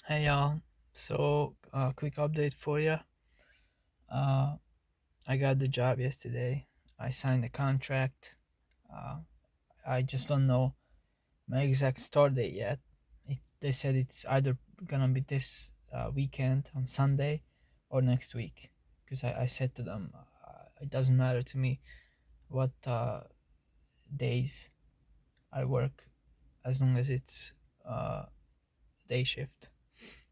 Hey y'all. So, quick update for you. Uh, I got the job yesterday. I signed the contract. Uh, I just don't know my exact start date yet. They said it's either gonna be this weekend on Sunday or next week. Because I said to them, it doesn't matter to me what days I work as long as it's uh, day shift.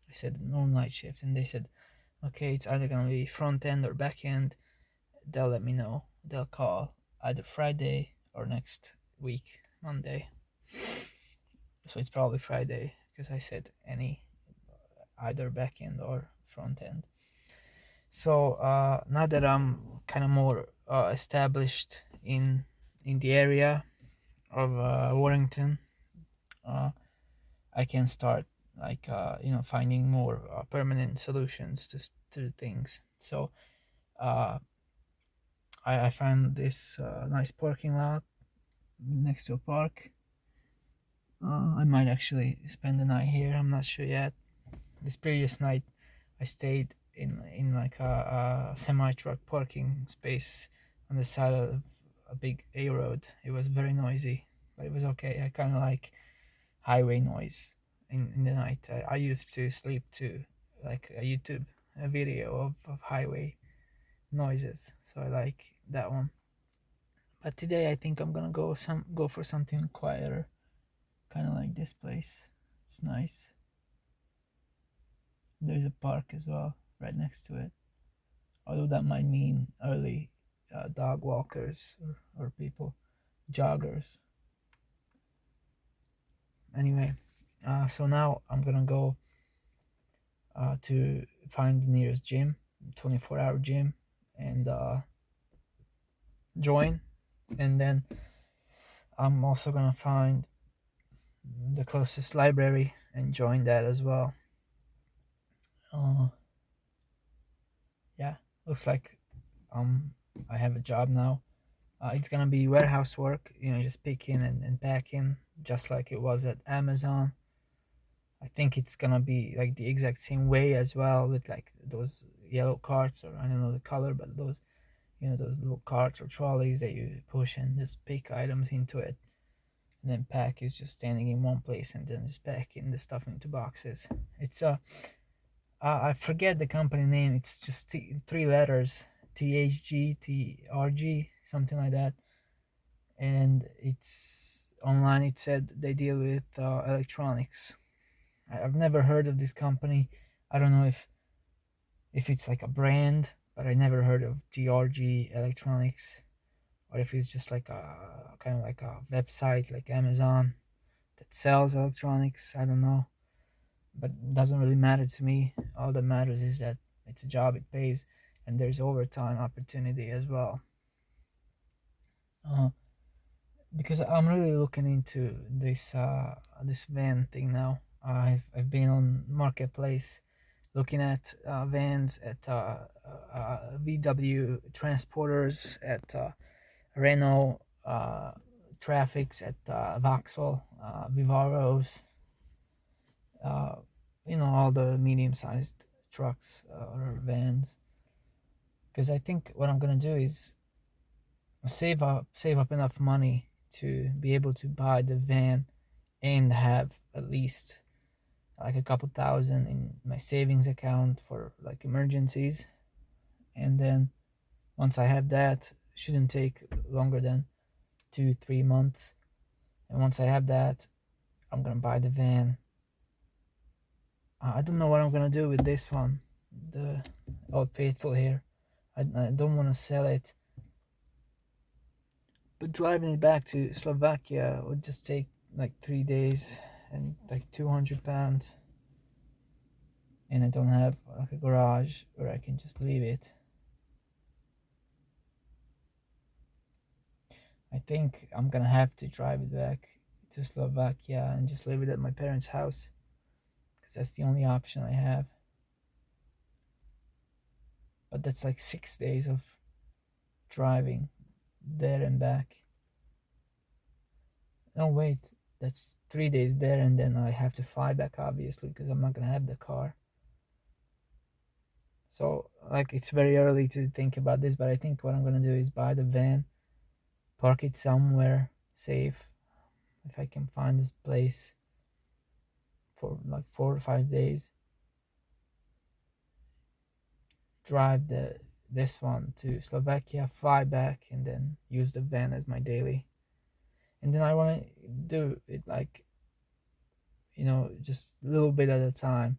I said no night shift, and they said, okay, it's either gonna be front end or back end. They'll let me know. They'll call either Friday or next week, Monday. So it's probably Friday because I said any, either back end or front end. So now that I'm kind of more established in the area of Warrington, uh, I can start like finding more permanent solutions to things. So uh, I found this nice parking lot next to a park. I might actually spend the night here. I'm not sure yet. This previous night, I stayed in like a semi truck parking space on the side of a big A road. It was very noisy, but it was okay. I kind of like highway noise in the night. I used to sleep to like a YouTube a video of highway noises, so I like that one. But today I think I'm gonna go for something quieter, kind of like this place. It's nice. There's a park as well right next to it. Although that might mean early dog walkers or people, joggers. Anyway, so now I'm gonna go to find the nearest gym, 24-hour gym, and join. And then I'm also gonna find the closest library and join that as well. Uh, yeah, looks like um I have a job now. It's gonna be warehouse work, just picking and packing, just like it was at Amazon. I think it's gonna be like the exact same way as well, with like those yellow carts, or I don't know the color, but those little carts or trolleys that you push and just pick items into it, and then pack is just standing in one place and then just packing the stuff into boxes. It's I forget the company name. It's just three letters, THG, something like that. And it's online. It said they deal with electronics. I've never heard of this company. I don't know if it's like a brand, but I never heard of TRG Electronics, or if it's just like a kind of like a website like Amazon that sells electronics. I don't know, but it doesn't really matter to me. All that matters is that it's a job, it pays, and there's overtime opportunity as well. Uh, because I'm really looking into this van thing now. I've been on marketplace looking at vans at VW transporters, at Renault traffics, at Vauxhall Vivaros, uh, all the medium-sized trucks or vans. Because I think what I'm gonna do is save up enough money to be able to buy the van and have at least like a couple thousand in my savings account for like emergencies. And then once I have that, shouldn't take longer than 2-3 months. And once I have that, I'm gonna buy the van. I don't know what I'm gonna do with this one, the Old Faithful here. I don't want to sell it, but driving it back to Slovakia would just take like 3 days and like 200 pounds. And I don't have like a garage where I can just leave it. I think I'm gonna have to drive it back to Slovakia and just leave it at my parents' house, because that's the only option I have. But that's like 6 days of driving there and back. No, wait, that's 3 days there, and then I have to fly back, obviously, because I'm not gonna have the car. So like it's very early to think about this, but I think what I'm gonna do is buy the van, park it somewhere safe, if I can find this place, for like 4 or 5 days, drive this one to Slovakia, fly back, and then use the van as my daily. And then I want to do it like, just a little bit at a time.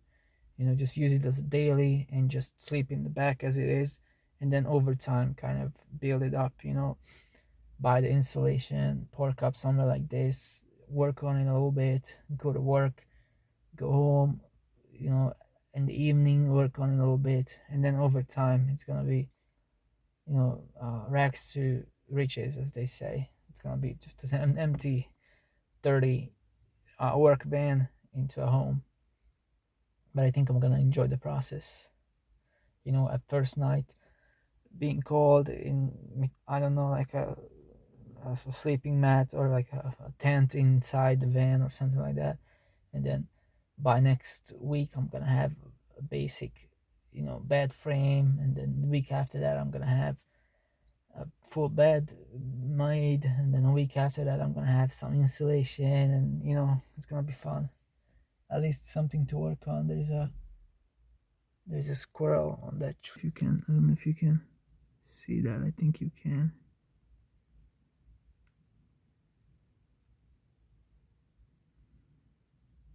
Just use it as a daily and just sleep in the back as it is, and then over time kind of build it up. Buy the installation, park up somewhere like this, work on it a little bit, go to work, go home, you know, in the evening work on it a little bit, and then over time it's gonna be, rags to riches, as they say. It's gonna be just an empty, dirty work van into a home. But I think I'm gonna enjoy the process. At first night, being called in, I don't know, like a sleeping mat, or like a tent inside the van or something like that, and then by next week I'm gonna have a basic, bed frame, and then the week after that I'm gonna have a full bed made, and then a week after that I'm gonna have some insulation, and it's gonna be fun. At least something to work on. There's a squirrel on that tree. If you can, I don't know if you can see that. I think you can.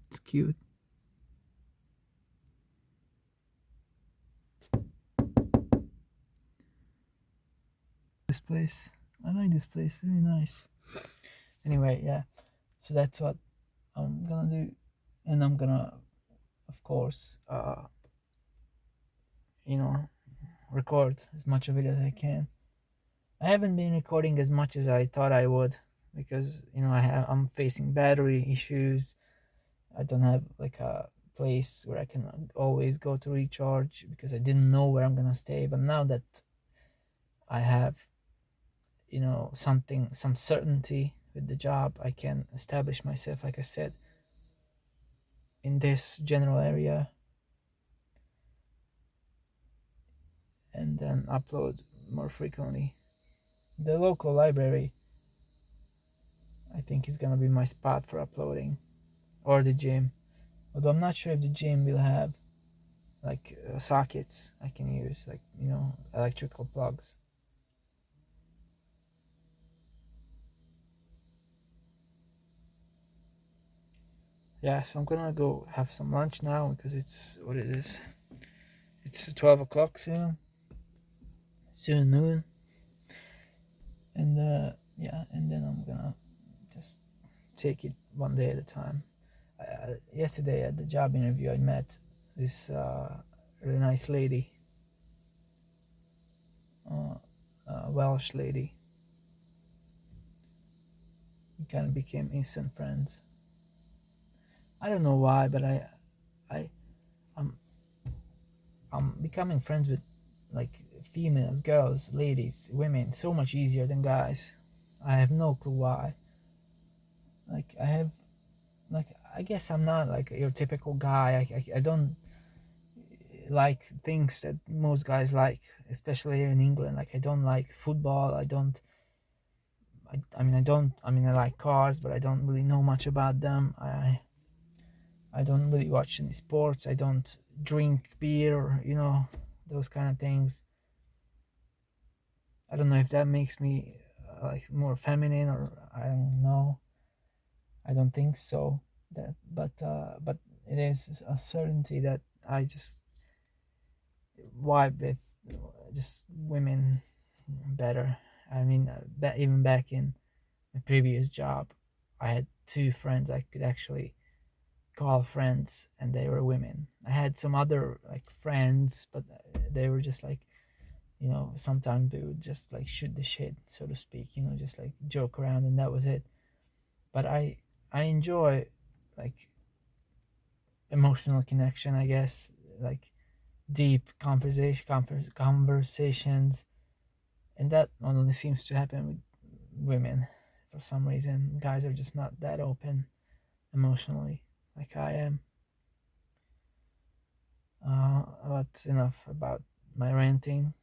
It's cute. This place, I like this place. It's really nice. Anyway, yeah. So that's what I'm gonna do, and I'm gonna, of course, record as much of it as I can. I haven't been recording as much as I thought I would, because I'm facing battery issues. I don't have like a place where I can always go to recharge, because I didn't know where I'm gonna stay. But now that I have, some certainty with the job, I can establish myself, like I said, in this general area, and then upload more frequently. The local library, I think, is gonna be my spot for uploading, or the gym. Although I'm not sure if the gym will have like sockets I can use, like electrical plugs. Yeah, so I'm gonna go have some lunch now, because it's what it is. It's 12 o'clock soon. Soon noon. And yeah, and then I'm gonna just take it one day at a time. Yesterday at the job interview, I met this really nice lady, Welsh lady. We kind of became instant friends. I don't know why, but I, I'm, I'm becoming friends with like females, girls, ladies, women so much easier than guys. I have no clue why. Like I guess I'm not like your typical guy. I don't like things that most guys like, especially here in England. Like I don't like football. I like cars, but I don't really know much about them. I don't really watch any sports. I don't drink beer, or those kind of things. I don't know if that makes me like more feminine, or I don't know. I don't think so. But it is a certainty that I just vibe with just women better. I mean, even back in my previous job, I had two friends I could actually call friends, and they were women. I had some other like friends, but they were just like, sometimes we would just like shoot the shit, so to speak, just like joke around, and that was it. But I enjoy like emotional connection, I guess, like deep conversations, and that only seems to happen with women for some reason. Guys are just not that open. emotionally like I am. That's enough about my ranting.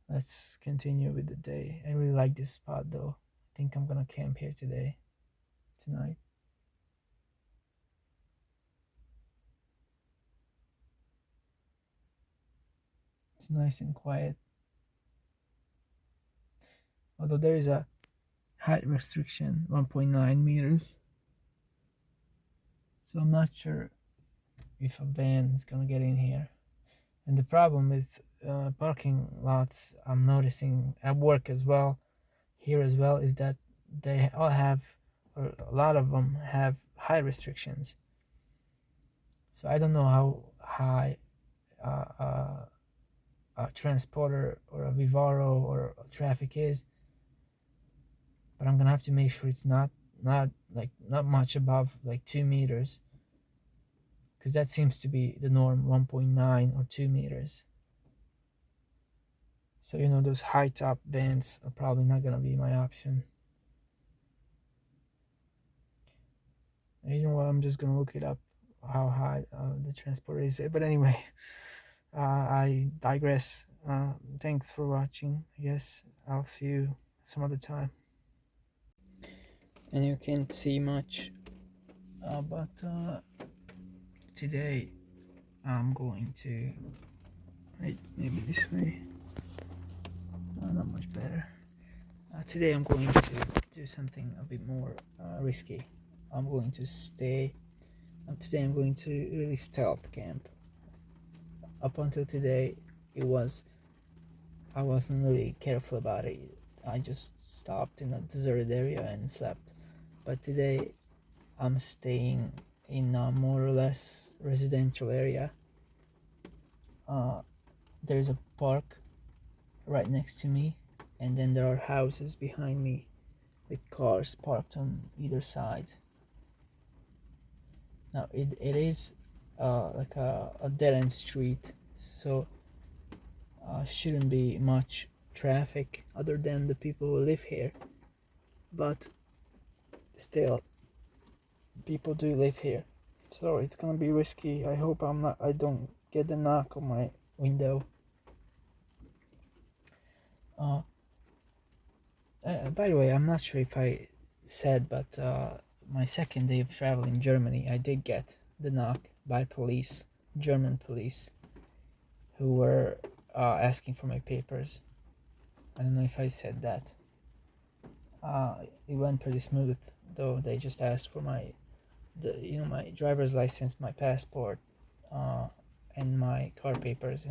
Let's continue with the day. I really like this spot though. I think I'm gonna camp here tonight. It's nice and quiet. Although there is a height restriction, 1.9 meters. So I'm not sure if a van is gonna get in here. And the problem with parking lots, I'm noticing at work as well, here as well, is that they all have, or a lot of them have height restrictions. So I don't know how high a transporter or a Vivaro or a traffic is, but I'm gonna have to make sure it's not much above like 2 meters, because that seems to be the norm, 1.9 or 2 meters. So those high top bands are probably not gonna be my option. And you know what? I'm just gonna look it up how high the transporter is. But anyway, I digress. Thanks for watching. I guess I'll see you some other time. And you can't see much, but today I'm going to wait, maybe this way. Not much better. Today I'm going to do something a bit more risky. I'm going to stay. Today I'm going to really stealth camp. Up until today, I wasn't really careful about it. I just stopped in a deserted area and slept. But today I'm staying in a more or less residential area. There's a park right next to me, and then there are houses behind me with cars parked on either side. Now it is like a dead-end street, so shouldn't be much traffic other than the people who live here, but still people do live here, so it's gonna be risky. I don't get the knock on my window. By the way, I'm not sure if I said, but my second day of travel in Germany, I did get the knock by police, German police, who were asking for my papers. I don't know if I said that. It went pretty smooth, though. They just asked for my driver's license, my passport, and my car papers,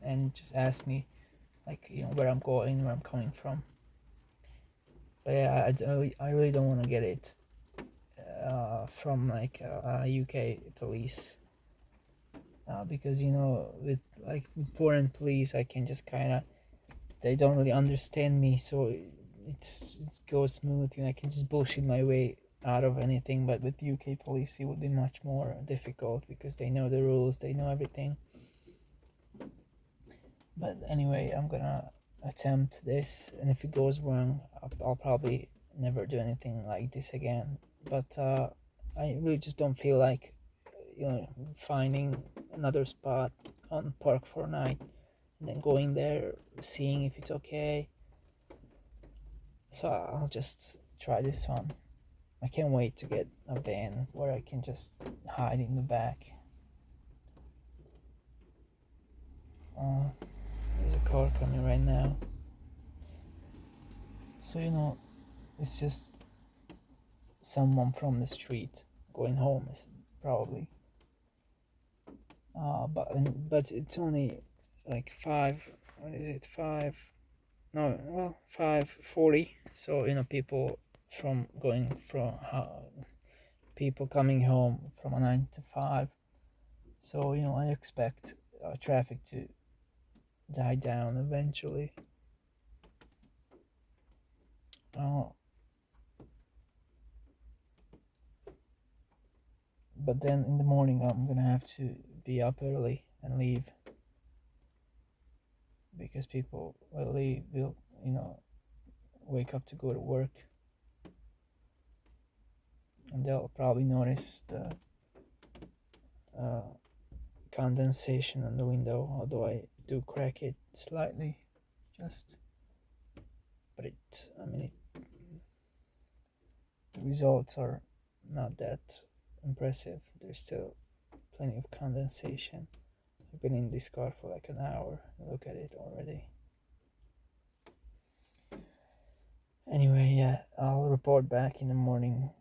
and just asked me like where I'm going, where I'm coming from. But yeah, I really don't want to get it from like UK police, because with foreign police I can just kind of, they don't really understand me, so it goes smooth. I can just bullshit my way out of anything. But with UK police it would be much more difficult because they know the rules, they know everything. But anyway, I'm gonna attempt this, and if it goes wrong, I'll probably never do anything like this again. But I really just don't feel like finding another spot on Park for a night and then going there, seeing if it's okay. So I'll just try this one. I can't wait to get a van where I can just hide in the back. There's a car coming right now. So it's just someone from the street going home, is probably. But it's only like 5. What is it? 5? No, well, 5:40. So people people coming home from a 9 to 5. So I expect traffic to die down eventually. But then in the morning I'm gonna have to be up early and leave, because people will wake up to go to work. and they'll probably notice the uh, condensation on the window, although I do crack it slightly, just. But the results are not that impressive. There's still plenty of condensation. I've been in this car for like an hour. Look at it already. Anyway, yeah, I'll report back in the morning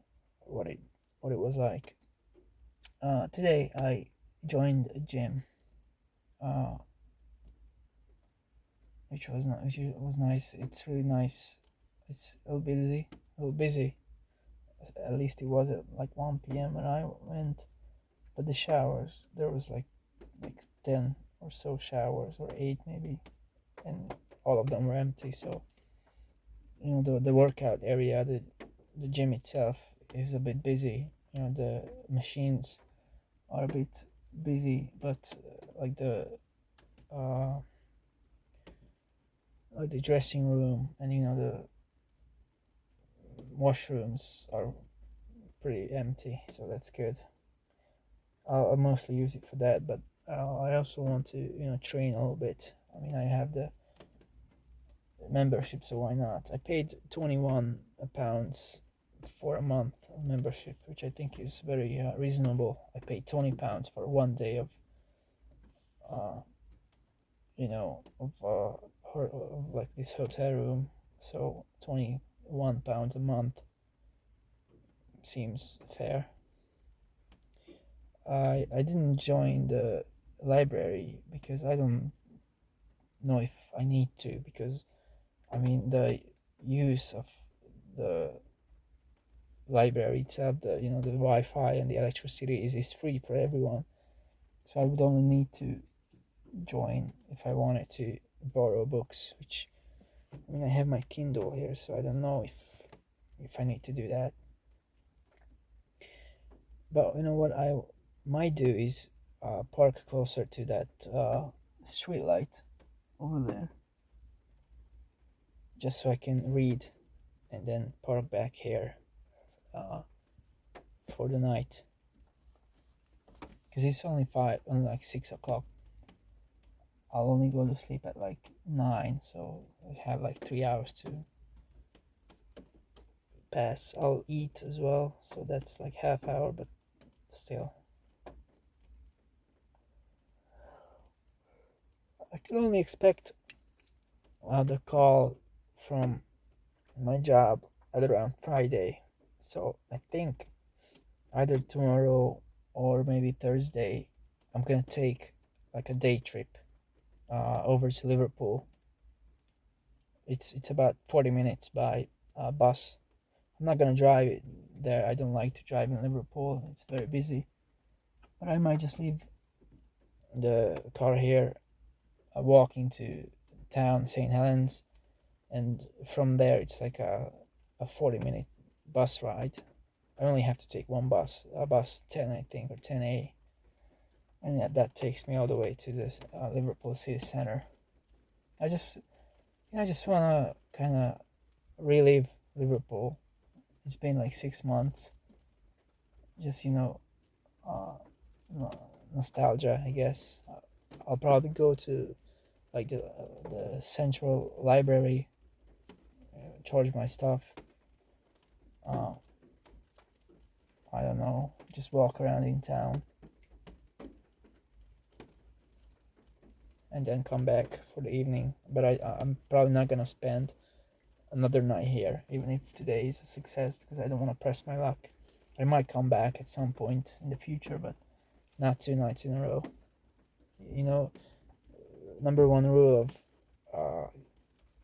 what it was like. Today I joined a gym, uh, which was nice. It's really nice. It's a little busy. At least it was at like 1 p.m. when I went. But the showers, there was like 10 or so showers, or 8 maybe, and all of them were empty. So the workout area, the gym itself is a bit busy. The machines are a bit busy, but uh, like the dressing room and the washrooms are pretty empty. So that's good. I'll mostly use it for that, but I also want to train a little bit. I mean, I have the membership, so why not? I paid £21 for a month of membership, which I think is very reasonable. I paid £20 for one day of uh, of like this hotel room, so £21 a month seems fair. I didn't join the library because I don't know if I need to, because the use of the library itself, the Wi-Fi and the electricity is free for everyone. So I would only need to join if I wanted to borrow books, which I have my Kindle here, so I don't know if I need to do that. But what I might do is park closer to that street light over there, just so I can read, and then park back here uh, for the night, because it's only like 6 o'clock. I'll only go to sleep at like 9, so I have like 3 hours to pass. I'll eat as well, so that's like half hour, but still. I can only expect the call from my job at around Friday, so I think either tomorrow or maybe Thursday I'm gonna take like a day trip over to Liverpool. It's about 40 minutes by bus. I'm not gonna drive there. I don't like to drive in Liverpool. It's very busy. But I might just leave the car here, walk into town, St. Helens, and from there it's like a 40-minute bus ride. I only have to take one bus, bus 10 I think, or 10A, and that takes me all the way to the Liverpool city center. I just want to kind of relive Liverpool. It's been like 6 months. Just uh, nostalgia, I guess. I'll probably go to like the central library, charge my stuff. I don't know, just walk around in town, and then come back for the evening. But I'm probably not gonna spend another night here, even if today is a success, because I don't want to press my luck. I might come back at some point in the future, but not 2 nights in a row. Number one rule of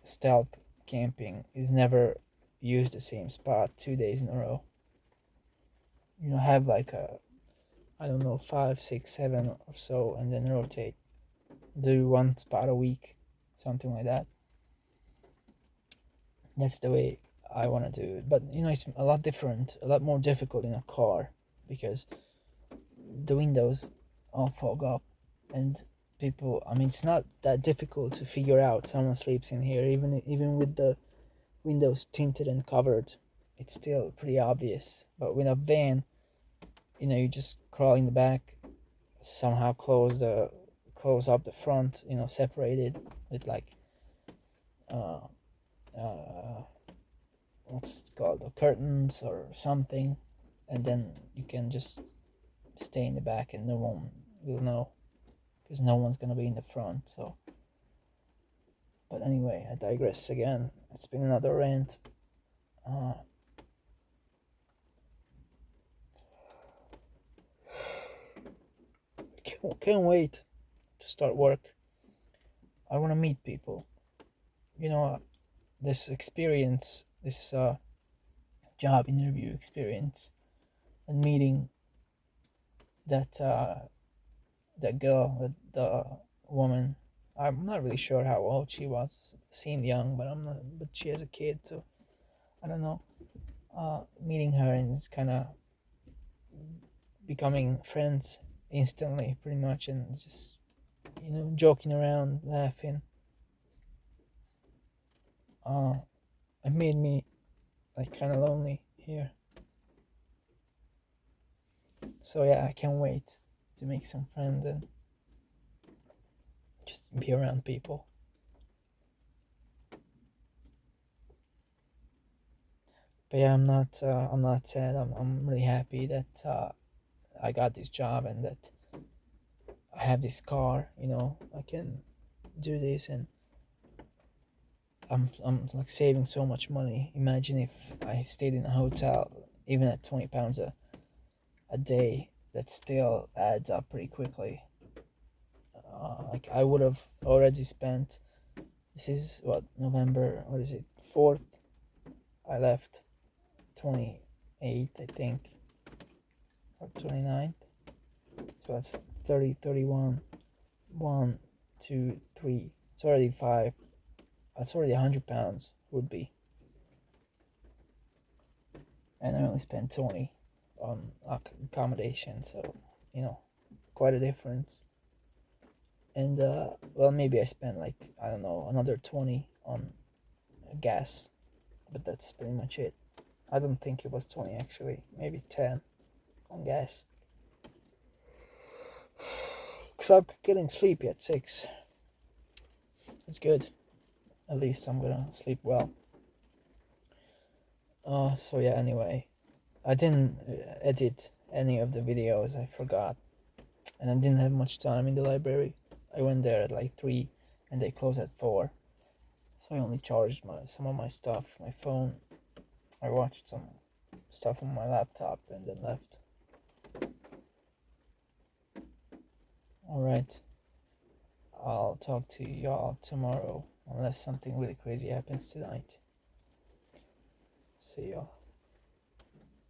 stealth camping is never use the same spot 2 days in a row. Have like I don't know, 5, 6, 7 or so, and then rotate. Do one spot a week, something like that. That's the way I want to do it. But it's a lot different, a lot more difficult in a car, because the windows all fog up, and people. It's not that difficult to figure out someone sleeps in here, even with the windows tinted and covered. it's still pretty obvious. But with a van, you just crawl in the back, somehow close up the front, separated with like uh, uh, what's it called, the curtains or something, and then you can just stay in the back and no one will know because no one's gonna be in the front. So, but anyway, I digress again. It's been another rant. Uh, can't wait to start work. I want to meet people. This experience, this job interview experience, and meeting that that girl, the woman. I'm not really sure how old she was. Seemed young, but I'm not. But she has a kid, so I don't know. Meeting her and it's kind of becoming friends instantly, pretty much, and just joking around, laughing. Uh, it made me like kind of lonely here. So yeah, I can't wait to make some friends and just be around people. But yeah, I'm not sad. I'm really happy that I got this job and that I have this car. I can do this, and I'm like saving so much money. Imagine if I stayed in a hotel, even at £20 a day, that still adds up pretty quickly. Like I would have already spent. This is what, November. What is it? 4th. I left 28th, I think, or 29th. So that's 30, 31, 1, 2, 3. It's already 5. That's already £100 would be, and I only spent 20 on accommodation. So quite a difference. And well, maybe I spent like, I don't know, another 20 on gas, but that's pretty much it. I don't think it was 20 actually, maybe 10 on gas. So I'm getting sleepy at 6. It's good. At least I'm gonna sleep well. So yeah, anyway, I didn't edit any of the videos, I forgot. And I didn't have much time in the library. I went there at like 3 and they closed at 4. So I only charged some of my stuff, my phone. I watched some stuff on my laptop and then left. Alright, I'll talk to y'all tomorrow, unless something really crazy happens tonight. See y'all.